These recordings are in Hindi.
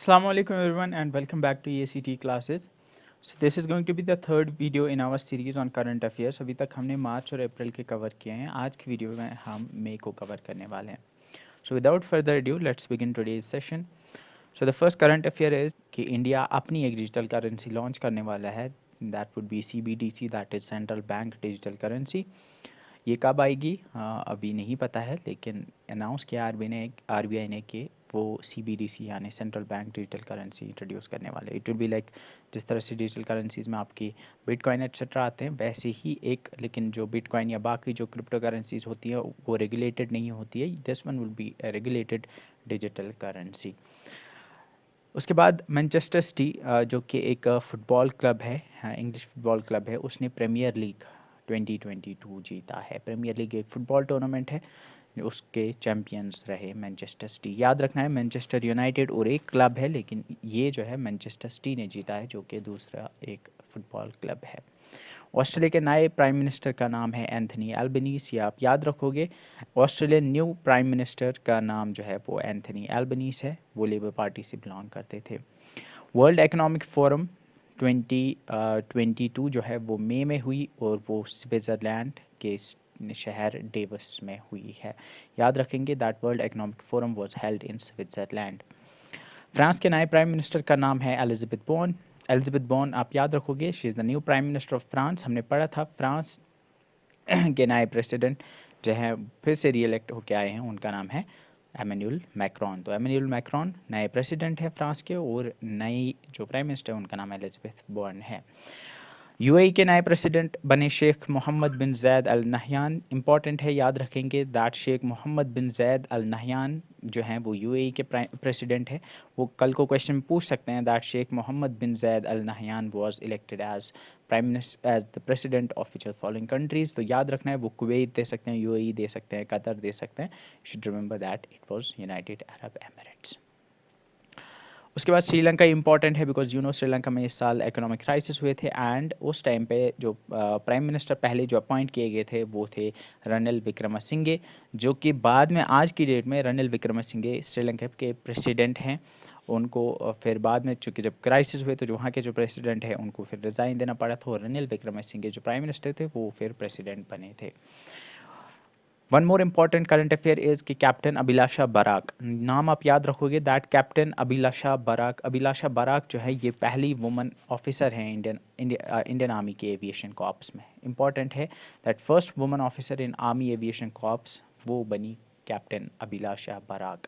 Assalamu alaikum everyone and welcome back to EACT classes. So this is going to be the third video in our series on current affairs. अभी तक हमने मार्च और अप्रैल के कवर किए हैं. आज की वीडियो में हम मई को कवर करने वाले हैं. So without further ado, let's begin today's session. So the first current affair is कि इंडिया अपनी एक डिजिटल करेंसी लॉन्च करने वाला है. That would be CBDC, that is Central Bank Digital Currency. ये कब आएगी अभी नहीं पता है, लेकिन अनाउंस किया आरबीआई ने कि वो CBDC यानी central bank digital currency introduce करने वाले. इट विल बी लाइक जिस तरह से डिजिटल करेंसीज में आपकी बिटकॉइन एटसेट्रा आते हैं, वैसे ही एक, लेकिन जो बिटकॉइन या बाकी जो क्रिप्टो करेंसीज होती है वो रेगुलेटेड नहीं होती है. This one will be regulated digital currency. उसके बाद मैनचेस्टर सिटी जो कि एक फुटबॉल क्लब है, इंग्लिश फुटबॉल क्लब है, उसने प्रीमियर लीग 2022 जीता है. प्रीमियर लीग एक फुटबॉल टूर्नामेंट है, उसके चैम्पियंस रहे मैनचेस्टर सिटी. याद रखना है मैनचेस्टर यूनाइटेड और एक क्लब है, लेकिन ये जो है मैनचेस्टर सिटी ने जीता है, जो कि दूसरा एक फुटबॉल क्लब है. ऑस्ट्रेलिया के नए प्राइम मिनिस्टर का नाम है एंथनी एल्बनीज़. ये आप याद रखोगे. ऑस्ट्रेलियन न्यू प्राइम मिनिस्टर का नाम जो है वो एंथनी एल्बनीज़ है. वो लेबर पार्टी से बिलोंग करते थे. वर्ल्ड इकोनॉमिक फोरम 2022 जो है वो मई में हुई और वो स्विट्ज़रलैंड के शहर डेवस में हुई है. याद रखेंगे that world economic forum was held in Switzerland. France के नए प्राइम मिनिस्टर का नाम है एलिजाबेथ बोन. एलिजाबेथ बोन आप याद रखोगे, she is the new prime minister of France. हमने पढ़ा था फ्रांस के नए प्रेसिडेंट जो हैं फिर से री इलेक्ट होकर आए हैं, उनका नाम है एमेन्यूल मैक्रोन. तो एमेन्यूल मैक्रोन नए प्रेसिडेंट हैं फ्रांस के, और नई जो प्राइम मिनिस्टर है उनका नाम एलिजाबेथ बोर्न है. यूएई के नए प्रेसिडेंट बने Sheikh Mohammed bin Zayed Al Nahyan. Important है, याद रखेंगे that Sheikh Mohammed bin Zayed Al Nahyan जो हैं वो यूएई के प्रेसिडेंट है. वो कल को क्वेश्चन पूछ सकते हैं that Sheikh Mohammed bin Zayed Al Nahyan was elected as prime minister as the president of which following countries. तो याद रखना है, वो कुवैत दे सकते हैं, यूएई दे सकते हैं, कतर दे सकते हैं. Should remember that it was United Arab Emirates. उसके बाद श्रीलंका इंपॉर्टेंट है बिकॉज श्रीलंका में इस साल इकोनॉमिक क्राइसिस हुए थे, एंड उस टाइम पे जो प्राइम मिनिस्टर पहले जो अपॉइंट किए गए थे वो थे रनिल विक्रमसिंघे, जो कि बाद में आज की डेट में रनिल विक्रमसिंघे श्रीलंका के प्रेसिडेंट हैं. उनको फिर बाद में चूँकि जब क्राइसिस हुए तो जो वहाँ के जो प्रेसिडेंट हैं उनको फिर रिज़ाइन देना पड़ा था, और रनिल विक्रमसिंघे जो प्राइम मिनिस्टर थे वो फिर प्रेसिडेंट बने थे. One more important current affair is कि कैप्टन अभिलाषा बराक, नाम आप याद रखोगे दैट कैप्टन अभिलाषा बराक. अभिलाषा बराक जो है ये पहली वुमन ऑफिसर हैं इंडियन आर्मी के एविएशन कॉर्प्स में. इंपॉर्टेंट है that first woman officer in army aviation corps वो बनी captain Abhilasha Barak.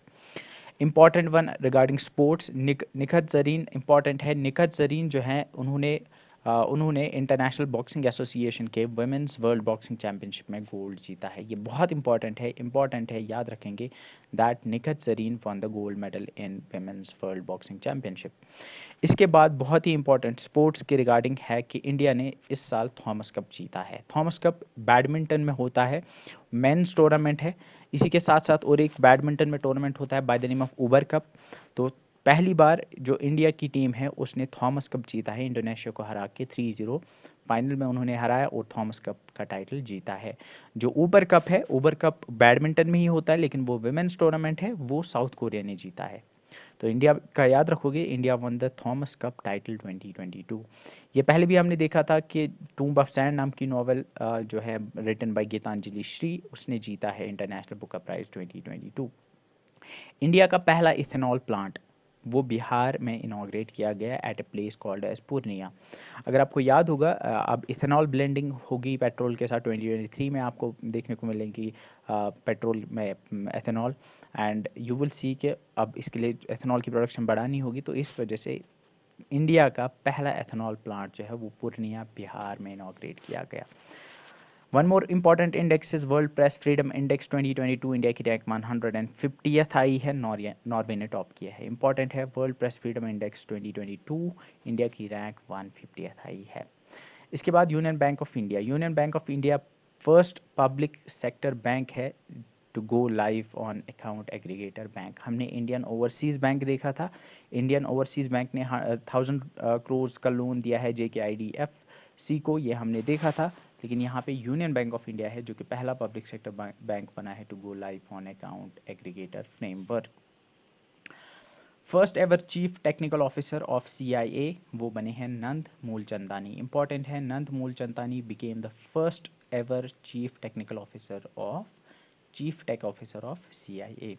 Important one regarding sports, Nikhat Zareen important है. निखत जरीन जो है उन्होंने इंटरनेशनल बॉक्सिंग एसोसिएशन के वुमेंस वर्ल्ड बॉक्सिंग चैम्पियनशिप में गोल्ड जीता है. ये बहुत इंपॉर्टेंट है, याद रखेंगे that Nikhat Zareen won the gold medal in women's world boxing championship. इसके बाद बहुत ही इंपॉर्टेंट स्पोर्ट्स के रिगार्डिंग है कि इंडिया ने इस साल थॉमस कप जीता है. थॉमस कप बैडमिंटन में होता है, मेंस टूर्नामेंट है. इसी के साथ साथ और एक बैडमिंटन में टूर्नामेंट होता है by the name of Uber cup. तो पहली बार जो इंडिया की टीम है उसने थॉमस कप जीता है, इंडोनेशिया को हरा के 3-0 फाइनल में उन्होंने हराया और थॉमस कप का टाइटल जीता है. जो उबर कप है, उबर कप बैडमिंटन में ही होता है, लेकिन वो वुमेन्स टूर्नामेंट है, वो साउथ कोरिया ने जीता है. तो इंडिया का याद रखोगे, India one the Thomas cup title 2022. ये पहले भी हमने देखा था कि टूम्ब ऑफ सैंड नाम की नॉवल जो है रिटन बाय गीतांजलि श्री, उसने जीता है इंटरनेशनल बुक प्राइज 2022. इंडिया का पहला इथेनॉल प्लांट वो बिहार में इनाग्रेट किया गया at a place called as Purnia. अगर आपको याद होगा, अब इथेनॉल ब्लेंडिंग होगी पेट्रोल के साथ 2023 में आपको देखने को मिलेगी पेट्रोल में ethanol, and you will see कि अब इसके लिए एथेनॉल की प्रोडक्शन बढ़ानी होगी. तो इस वजह से इंडिया का पहला एथेनॉल प्लांट जो है वो पूर्णिया बिहार में इनाग्रेट किया गया. One more important index is World Press Freedom Index 2022. India की रैंक 150th आई है, नॉर्वे ने टॉप किया है. इंपॉर्टेंट है World Press Freedom Index 2022, India की रैंक 150th आई है. इसके बाद Union Bank of India. Union Bank of India first public sector bank है to go live on account aggregator bank. हमने इंडियन ओवरसीज़ बैंक देखा था. इंडियन ओवरसीज़ बैंक ने 1000 करोड़ का लोन दिया है JKIDFC को, ये हमने देखा था. लेकिन यहाँ पे यूनियन बैंक ऑफ इंडिया है जो कि पहला पब्लिक सेक्टर बैंक बना है to go live on account aggregator framework. First ever chief technical officer of CIA वो बने हैं नंद मूलचंदानी। इंपॉर्टेंट है, Nand Mulchandani became the first ever chief technical officer of chief tech officer of CIA।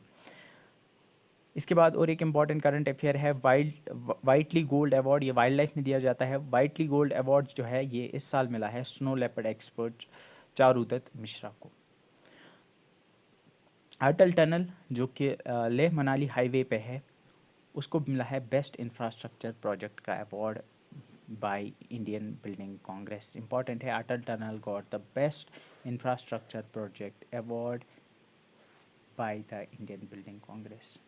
इसके बाद और एक इम्पॉर्टेंट करंट अफेयर है, वाइटली गोल्ड अवार्ड, ये वाइल्ड लाइफ में दिया जाता है। वाइटली गोल्ड अवार्ड जो है ये इस साल मिला है snow leopard expert Charudatta Mishra को। अटल टनल जो कि लेह मनाली हाईवे पे है, उसको मिला है बेस्ट इंफ्रास्ट्रक्चर प्रोजेक्ट का award by Indian Building Congress. Important है, Atal tunnel got the best infrastructure project award by the Indian Building Congress.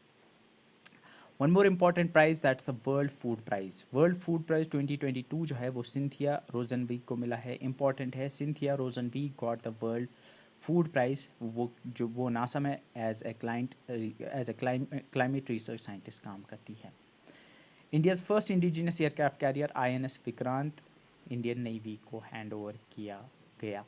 One more important prize, that's the World Food Prize. World Food Prize 2022 जो है वो सिंथिया रोजनवीक को मिला है। इंपॉर्टेंट है, Cynthia Rosenzweig got the World Food Prize, वो नासा में as a climate research scientist काम करती है। India's first indigenous aircraft carrier INS Vikrant Indian Navy को हैंड ओवर किया गया।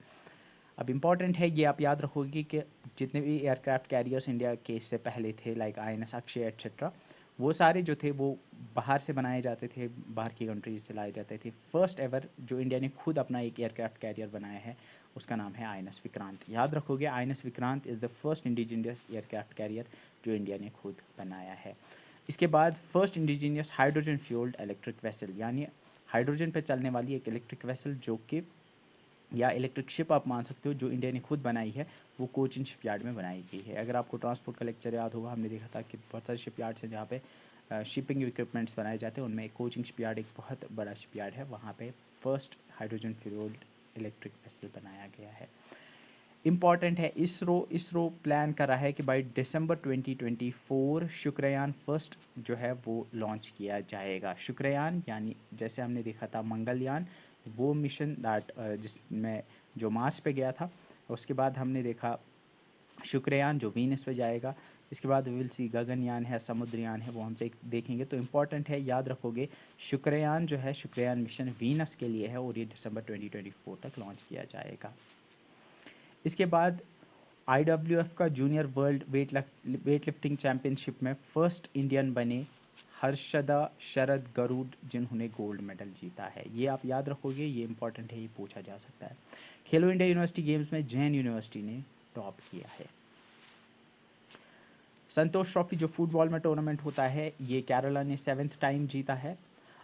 अब इम्पॉर्टेंट है, ये आप याद रखोगे कि जितने भी एयरक्राफ्ट कैरियर्स इंडिया के इससे पहले थे, लाइक INS अक्षय एट्सेट्रा, वो सारे जो थे वो बाहर से बनाए जाते थे, बाहर की कंट्रीज से लाए जाते थे। फर्स्ट एवर जो इंडिया ने खुद अपना एक एयरक्राफ्ट कैरियर बनाया है उसका नाम है INS विक्रांत। याद रखोगे, INS Vikrant is the first indigenous aircraft carrier जो इंडिया ने खुद बनाया है। इसके बाद first indigenous hydrogen fuelled electric vessel, यानी हाइड्रोजन पर चलने वाली एक इलेक्ट्रिक वेसल जो कि या इलेक्ट्रिक शिप आप मान सकते हो, जो इंडिया ने खुद बनाई है, वो कोचिन शिपयार्ड में बनाई गई है। अगर आपको ट्रांसपोर्ट का लेक्चर याद होगा, हमने देखा था कि बहुत सारे शिपयार्ड्स हैं जहाँ पे शिपिंग इक्विपमेंट्स बनाए जाते हैं, उनमें एक कोचिंग शिपयार्ड एक बहुत बड़ा शिपयार्ड है, वहाँ पे first hydrogen fuelled electric vessel बनाया गया है। इम्पॉर्टेंट है, इसरो प्लान कर रहा है कि बाई दिसंबर 2024 शुक्रयान फर्स्ट जो है वो लॉन्च किया जाएगा। शुक्रयान यानी जैसे हमने देखा था मंगलयान, वो मिशन दैट जिसमें जो मार्स पे गया था, उसके बाद हमने देखा शुक्रयान जो वीनस पे जाएगा। इसके बाद विल सी गगनयान है, समुद्रयान है, वो हमसे देखेंगे। तो इम्पॉर्टेंट है, याद रखोगे, शुक्रयान जो है, शुक्रयान मिशन वीनस के लिए है और ये दिसंबर 2024 तक लॉन्च किया जाएगा। इसके बाद IWF का junior world weight lifting championship में फर्स्ट इंडियन बने हर्षदा शरद गरुड़, जिन्होंने गोल्ड मेडल जीता है। ये आप याद रखोगे, ये इंपॉर्टेंट है, ये पूछा जा सकता है। खेलो इंडिया यूनिवर्सिटी गेम्स में जैन यूनिवर्सिटी ने टॉप किया है। संतोष ट्रॉफी जो फुटबॉल में टूर्नामेंट होता है, ये केरला ने 7th टाइम जीता है।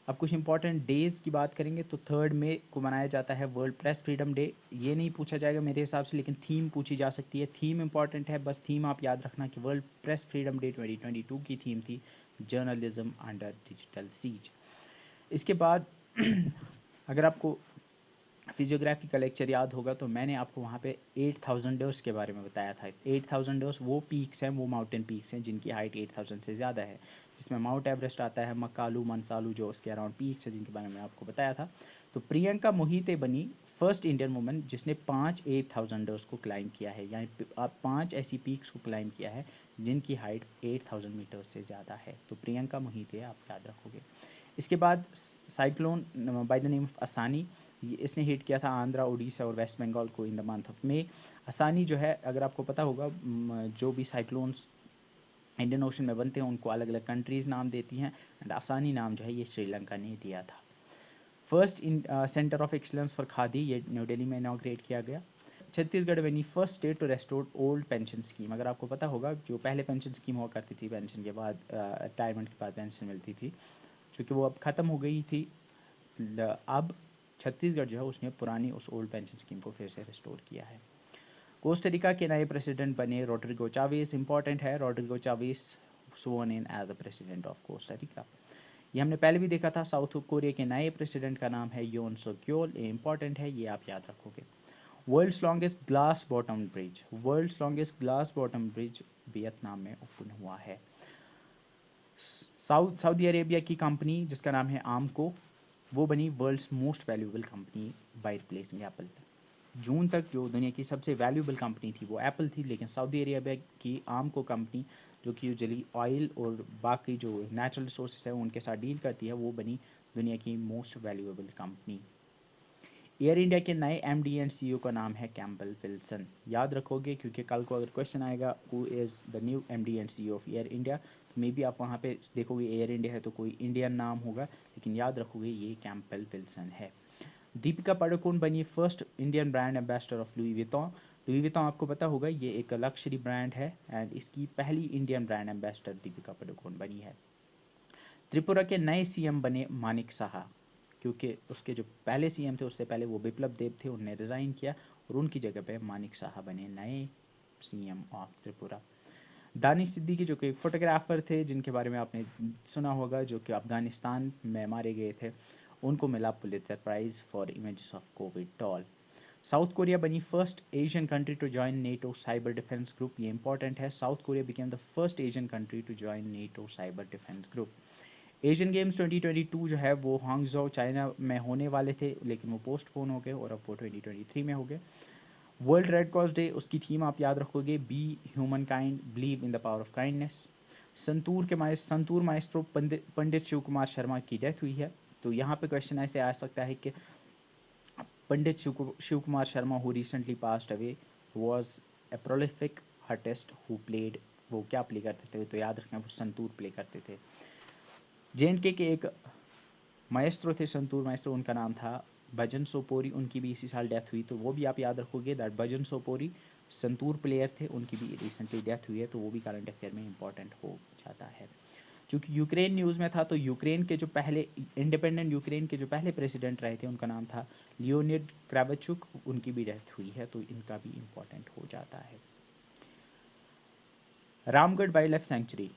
अब कुछ इंपॉर्टेंट डेज़ की बात करेंगे तो 3 मई को मनाया जाता है वर्ल्ड प्रेस फ्रीडम डे। ये नहीं पूछा जाएगा मेरे हिसाब से, लेकिन थीम पूछी जा सकती है। थीम इंपॉर्टेंट है, बस थीम आप याद रखना कि वर्ल्ड प्रेस फ्रीडम डे 2022 की थीम थी जर्नलिज्म अंडर डिजिटल सीज। इसके बाद अगर आपको फिजियोग्राफी का लेक्चर याद होगा तो मैंने आपको वहाँ पे 8000 डोर्स के बारे में बताया था। 8000 डोर्स वो पीक्स हैं, वो माउंटेन पीक्स हैं जिनकी हाइट 8000 से ज़्यादा है, जिसमें माउंट एवरेस्ट आता है, मकालू मनसालू जो उसके अराउंड पीक्स है जिनके बारे में आपको बताया था। तो प्रियंका मोहिते बनी फर्स्ट इंडियन वुमन जिसने 8000 डोर्स को क्लाइम किया है, यानी 5 ऐसी पीक्स को क्लाइम किया है जिनकी हाइट 8000 मीटर से ज़्यादा है। तो प्रियंका मोहिते आप याद रखोगे। इसके बाद cyclone bye the name of असानी, इसने हिट किया था आंध्रा, उड़ीसा और वेस्ट बंगाल को in the month of May. Asani जो है, अगर आपको पता होगा, जो भी साइक्लोन्स इंडियन ओशन में बनते हैं उनको अलग अलग कंट्रीज़ नाम देती हैं, एंड असानी नाम जो है ये श्रीलंका ने दिया था। First in centre of excellence for Khadi, ये न्यू दिल्ली में इनॉग्रेट किया गया। छत्तीसगढ़ बनी first state to restore old pension scheme. अगर आपको पता होगा, जो पहले पेंशन स्कीम हुआ करती थी, पेंशन के बाद रिटायरमेंट के बाद पेंशन मिलती थी, चूँकि वो अब ख़त्म हो गई थी, अब छत्तीसगढ़ जो है उसने पुरानी उस ओल्ड पेंशन स्कीम को फिर से रिस्टोर किया है। कोस्टारिका के नए प्रेसिडेंट बने रोड्रिगो चावेस। इंपॉर्टेंट है, Rodrigo Chaves sworn in as the president of Costa Rica. ये हमने पहले भी देखा था। साउथ कोरिया के नए प्रेसिडेंट का नाम है योन सोक्योल। ये इंपॉर्टेंट है, ये आप याद रखोगे। World's longest glass bottom bridge, world's longest glass bottom bridge Vietnam में ओपन हुआ है। सऊदी अरेबिया की कंपनी जिसका नाम है आर्मको, वो बनी world's most valuable company by replacing Apple. जून तक जो दुनिया की सबसे वैल्यूएबल कंपनी थी वो एप्पल थी, लेकिन सऊदी अरेबिया की आर्मको कंपनी, जो कि यूजुअली ऑयल और बाकी जो नेचुरल रिसोर्सेज है उनके साथ डील करती है, वो बनी दुनिया की most valuable company. Air India के नए एमडी एंड सीईओ का नाम है कैम्पबेल विल्सन। याद रखोगे क्योंकि कल को अगर क्वेश्चन आएगा who is the new MD and CEO of air India, तो मे बी आप वहाँ पे देखोगे एयर इंडिया है तो कोई इंडियन नाम होगा, लेकिन याद रखोगे ये कैम्पबेल विल्सन है। दीपिका पादुकोण बनी first Indian brand ambassador of Louis Vuitton. Louis Vuitton आपको पता होगा ये एक लक्जरी ब्रांड है एंड इसकी पहली Indian brand ambassador Deepika Padukone बनी है। त्रिपुरा के नए सीएम बने मानिक साहा, क्योंकि उसके जो पहले सीएम थे उससे पहले वो बिप्लब देब थे, उन्होंने रिज़ाइन किया और उनकी जगह पे मानिक साहा बने नए सीएम ऑफ त्रिपुरा। दानिश सिद्दीकी जो कि फोटोग्राफर थे जिनके बारे में आपने सुना होगा, जो कि अफगानिस्तान में मारे गए थे, उनको मिला Pulitzer Prize for images of Covid toll. South Korea बनी first Asian country to join NATO cyber defence group. ये इंपॉर्टेंट है, South Korea became the first Asian country to join NATO cyber defence group. Asian Games 2022 जो है वो हांगझो चाइना में होने वाले थे, लेकिन वो पोस्टपोन हो गए और अब वो 2023 में हो गए। वर्ल्ड रेड क्रॉस डे, उसकी थीम आप याद रखोगे, be humankind, believe in the power of kindness. Santoor maestro Pandit Shiv Kumar Sharma की डेथ हुई है। तो यहाँ पे क्वेश्चन ऐसे आ सकता है कि Pandit Shiv Kumar Sharma who recently passed away was a prolific artist who played, वो क्या प्ले करते थे, तो याद रखना वो संतूर प्ले करते थे। जे के एक माएस्ट्रो थे संतूर माएस्ट्रो, उनका नाम था भजन सोपोरी, उनकी भी इसी साल डेथ हुई, तो वो भी आप याद रखोगे that bhajan Sopori santoor player थे, उनकी भी रिसेंटली डेथ हुई है, तो वो भी करंट अफेयर में इंपॉर्टेंट हो जाता है। क्योंकि यूक्रेन न्यूज़ में था, तो यूक्रेन के जो पहले इंडिपेंडेंट यूक्रेन के जो पहले प्रेसिडेंट रहे थे उनका नाम था लियोनिड क्रावचुक, उनकी भी डेथ हुई है, तो इनका भी इंपॉर्टेंट हो जाता है। Ramgarh wild life sanctuary,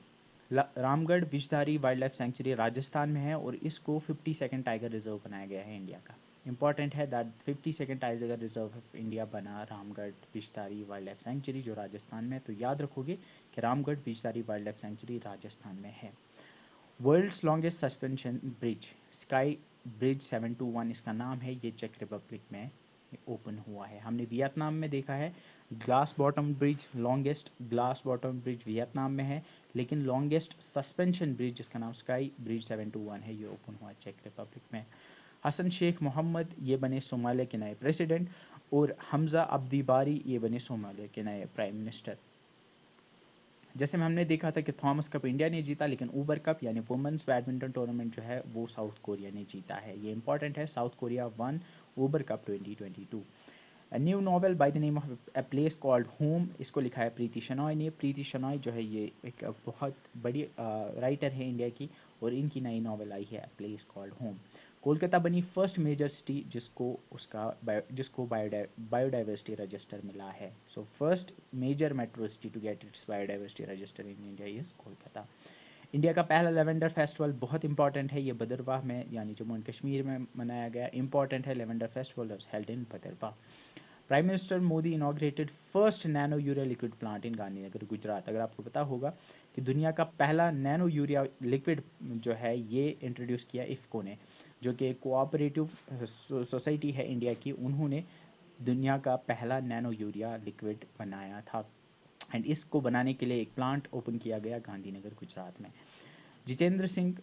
Ramgarh Vishdhari wildlife sanctuary Rajasthan में है और इसको 52nd टाइगर रिजर्व बनाया गया है इंडिया का। इंपॉर्टेंट है that 52nd tiger reserve of India बना Ramgarh Vishdhari wildlife sanctuary जो राजस्थान में है, तो याद रखोगे कि Ramgarh Vishdhari wildlife sanctuary Rajasthan में है। World's longest suspension bridge Sky Bridge 721 इसका नाम है, ये चेक रिपब्लिक में ओपन हुआ है। हमने वियतनाम में देखा है glass bottom bridge, longest glass bottom bridge Vietnam में है, लेकिन लॉन्गेस्ट सस्पेंशन ब्रिज जिसका नाम स्काई ब्रिज 721 है, ये ओपन हुआ चेक रिपब्लिक में। हसन शेख मोहम्मद ये बने सोमालिया के नए प्रेसिडेंट और हमजा अब्दी बारी ये बने सोमालिया के नए प्राइम मिनिस्टर। जैसे में हमने देखा था कि थॉमस कप इंडिया ने जीता, लेकिन ऊबर कप यानी वुमेंस बैडमिंटन टूर्नामेंट जो है वो साउथ कोरिया ने जीता है, ये इंपॉर्टेंट है, South Korea one Uber cup 2022। A new novel by the name of A place called home, इसको लिखा है प्रीति शनॉय ने। प्रीति शनॉय जो है ये एक बहुत बड़ी राइटर है इंडिया की, और इनकी नई नॉवेल आई है a place called home. Kolkata बनी फर्स्ट मेजर सिटी जिसको बायोडाइवर्सिटी रजिस्टर मिला है। So first major metro city to get its biodiversity register in India is Kolkata. India का पहला लेवेंडर फेस्टिवल बहुत इंपॉर्टेंट है, ये भदरवाह में यानी जम्मू एंड कश्मीर में मनाया गया। इंपॉर्टेंट है, lavender festival was held in Bhaderwah. Prime minister Modi inaugurated first nano urea liquid plant in Gandhinagar Gujarat. अगर आपको पता होगा कि दुनिया का पहला नैनो यूरिया लिक्विड जो है ये इंट्रोड्यूस किया इफ़को ने, जो कि कोऑपरेटिव सोसाइटी है इंडिया की, उन्होंने दुनिया का पहला नैनो यूरिया लिक्विड बनाया था एंड इसको बनाने के लिए एक प्लांट ओपन किया गया गांधीनगर गुजरात में। जितेंद्र सिंह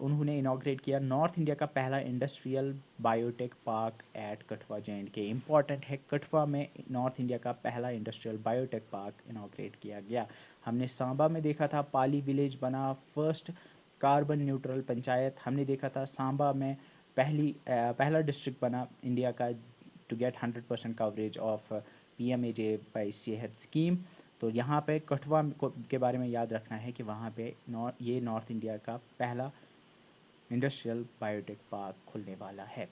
उन्होंने इनाग्रेट किया नॉर्थ इंडिया का पहला industrial biotech park at Kathua J&K। Important है, कठुआ में नॉर्थ इंडिया का पहला इंडस्ट्रियल बायोटेक पार्क इनाग्रेट किया गया। हमने सांबा में देखा था पाली विलेज बना फर्स्ट कार्बन न्यूट्रल पंचायत। हमने देखा था सांबा में पहला डिस्ट्रिक्ट बना इंडिया का to get 100% coverage of PMAJ Sehat scheme. तो यहाँ पे कठुआ के बारे में याद रखना है कि वहाँ पे ये नॉर्थ इंडिया का पहला इंडस्ट्रियल बायोटेक पार्क खुलने वाला है।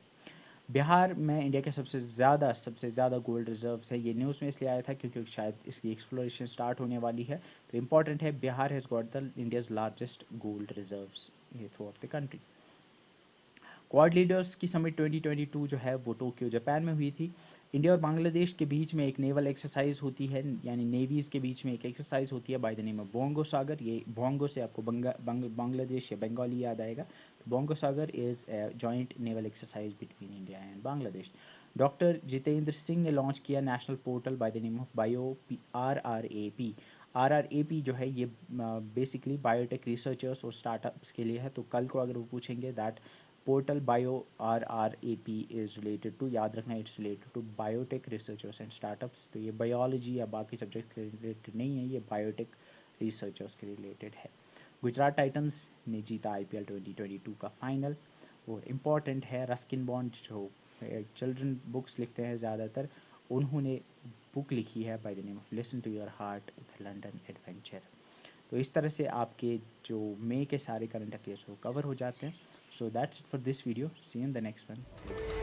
बिहार में इंडिया के सबसे ज़्यादा गोल्ड रिजर्व्स है। ये न्यूज़ में इसलिए आया था क्योंकि शायद इसकी एक्सप्लोरेशन स्टार्ट होने वाली है, तो इंपॉर्टेंट है, Bihar has got the India's largest gold reserves through of the country. Quad leaders की समिट 2022 जो है वो टोक्यो जापान में हुई थी। इंडिया और बांग्लादेश के बीच में एक नेवल एक्सरसाइज होती है, यानी नेवीज़ के बीच में एक एक्सरसाइज होती है by the name of Bongosagar. ये बोंगो से आपको बांग्लादेश या बंगाली याद आएगा, तो Bongo Sagar is a joint naval exercise between India and Bangladesh. Doctor Jitendra Singh ने लॉन्च किया national portal by the name of RRAP जो है ये बेसिकली बायोटेक रिसर्चर्स और स्टार्टअप्स के लिए है। तो कल को अगर वो पूछेंगे that portal bio RRAP is related to, याद रखना it's related to biotech researchers and startups. तो ये बायोलॉजी या बाकी सब्जेक्ट के रिलेटेड नहीं है, ये बायोटेक रिसर्चर्स के रिलेटेड है। गुजरात टाइटंस ने जीता IPL 2022 का फाइनल, वो इम्पॉर्टेंट है। रस्किन बॉन्ड जो चिल्ड्रन बुक्स लिखते हैं ज़्यादातर, उन्होंने बुक लिखी है by the name of listen to your heart the London adventure. तो इस तरह से आपके जो मई के सारे करंट अफेयर्स वो कवर हो जाते हैं। So that's it for this video, see in the next one.